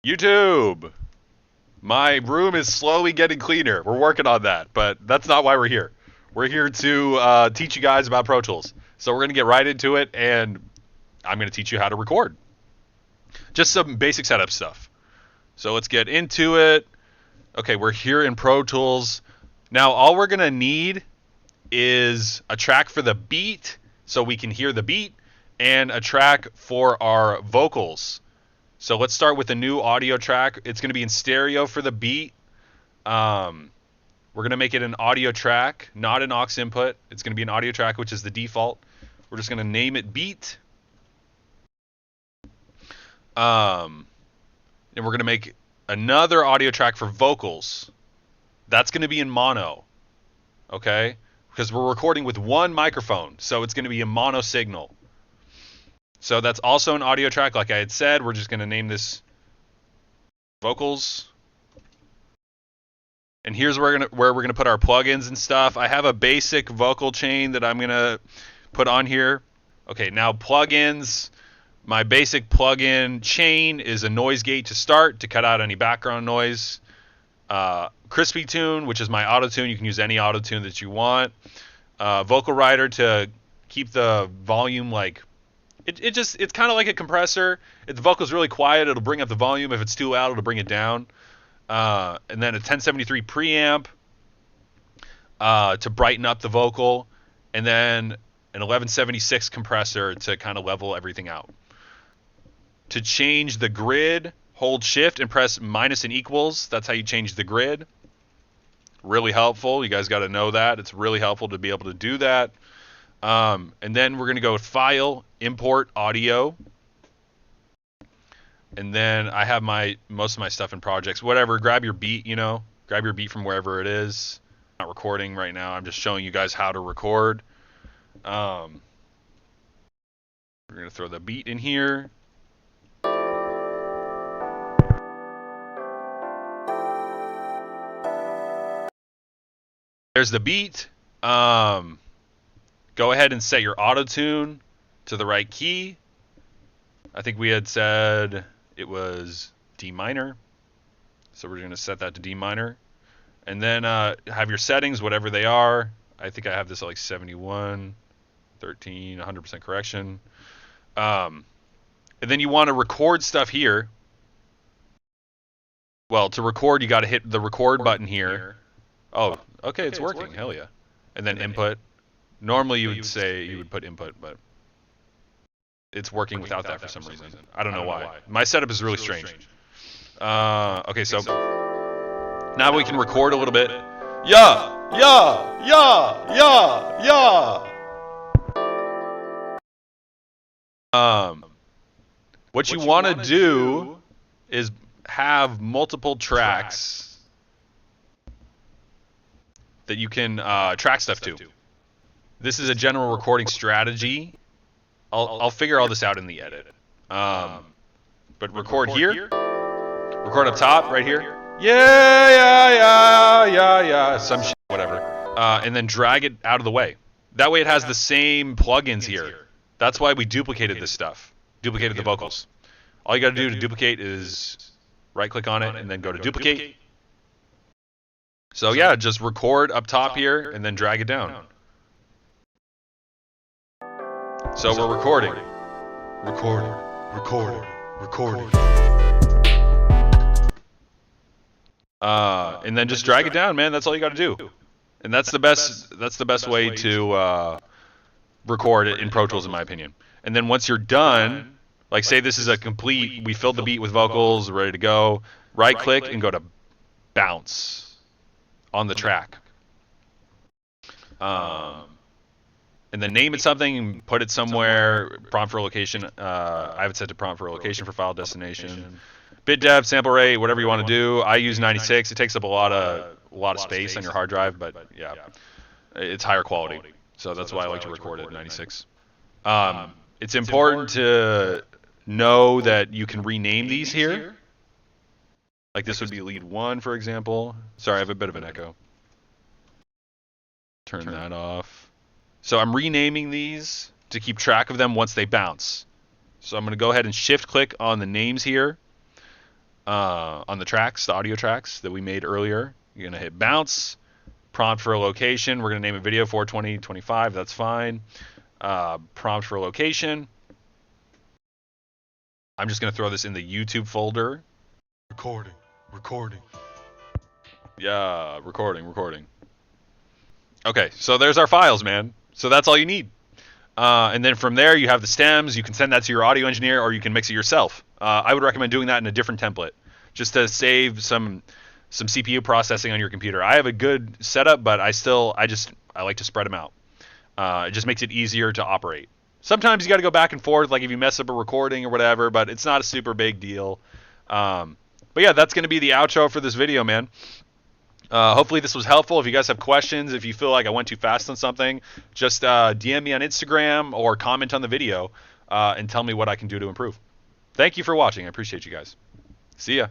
YouTube! My room is slowly getting cleaner. We're working on that, but that's not why we're here. We're here to teach you guys about Pro Tools. So we're going to get right into it, and I'm going to teach you how to record. Just some basic setup stuff. So let's get into it. Okay, we're here in Pro Tools. Now, all we're going to need is a track for the beat, so we can hear the beat, and a track for our vocals. So let's start with a new audio track. It's going to be in stereo for the beat. We're going to make it an audio track, not an aux input. It's going to be an audio track, which is the default. We're just going to name it beat. And we're going to make another audio track for vocals. That's going to be in mono. Okay? Because we're recording with one microphone, so it's going to be a mono signal. So that's also an audio track, like I had said. We're just going to name this vocals. And here's where we're gonna put our plugins and stuff. I have a basic vocal chain that I'm gonna put on here. Okay, now plugins. My basic plugin chain is a noise gate to start to cut out any background noise. Crispy tune, which is my auto tune. You can use any auto tune that you want. Vocal rider to keep the volume like. It's kind of like a compressor. If the vocal's really quiet, it'll bring up the volume. If it's too loud, it'll bring it down. And then a 1073 preamp to brighten up the vocal, and then an 1176 compressor to kind of level everything out. To change the grid, hold shift and press minus and equals. That's how you change the grid. Really helpful. You guys got to know that. It's really helpful to be able to do that. And then we're going to go with File, Import Audio. And then I have most of my stuff in projects. Whatever, grab your beat, grab your beat from wherever it is. I'm not recording right now. I'm just showing you guys how to record. We're going to throw the beat in here. There's the beat. Go ahead and set your auto tune to the right key. I think we had said it was D minor. So we're going to set that to D minor. And then have your settings, whatever they are. I think I have this at like 71, 13, 100% correction. And then you want to record stuff here. Well, to record, you got to hit the record button here. Oh, okay, it's working. Hell yeah. And then input. Normally you would say you would put input, but it's working without that for some reason. I don't know why. My setup is really strange. Okay, so now we can record a little bit. Yeah, yeah, yeah, yeah, yeah. What you want to do is have multiple tracks that you can track stuff to. This is a general recording strategy. I'll figure all this out in the edit. But record here. Record up top, right here. Yeah. Some shit, whatever. And then drag it out of the way. That way it has the same plugins here. That's why we duplicated this stuff. Duplicated the vocals. All you got to do to duplicate is right-click on it and then go to duplicate. So yeah, just record up top here and then drag it down. So we're recording. Recording. And then just drag it down, man. That's all you got to do. And that's the best way to record it in Pro Tools, in my opinion. And then once you're done, like say this is a complete, we filled the beat with vocals, ready to go. Right click and go to bounce on the track. And then name it something and put it somewhere. Prompt for location. I have it set to prompt for location for file destination. Bit depth, sample rate, whatever you want to do. I use 96. It takes up a lot of space on your hard drive, but yeah, it's higher quality. So that's why I like to record it at 96. It's important to know that you can rename these here. Like this would be lead 1, for example. Sorry, I have a bit of an echo. Turn that off. So I'm renaming these to keep track of them once they bounce. So I'm going to go ahead and shift click on the names here. on the tracks, the audio tracks that we made earlier. You're going to hit bounce, prompt for a location. We're going to name a video 42025. That's fine. Prompt for a location. I'm just going to throw this in the YouTube folder. Recording. Yeah, recording. Okay, so there's our files, man. So that's all you need. And then from there, you have the stems. You can send that to your audio engineer, or you can mix it yourself. I would recommend doing that in a different template, just to save some CPU processing on your computer. I have a good setup, but I like to spread them out. It just makes it easier to operate. Sometimes you got to go back and forth, like if you mess up a recording or whatever, but it's not a super big deal. But yeah, that's going to be the outro for this video, man. Hopefully this was helpful. If you guys have questions, if you feel like I went too fast on something, just DM me on Instagram or comment on the video and tell me what I can do to improve. Thank you for watching. I appreciate you guys. See ya.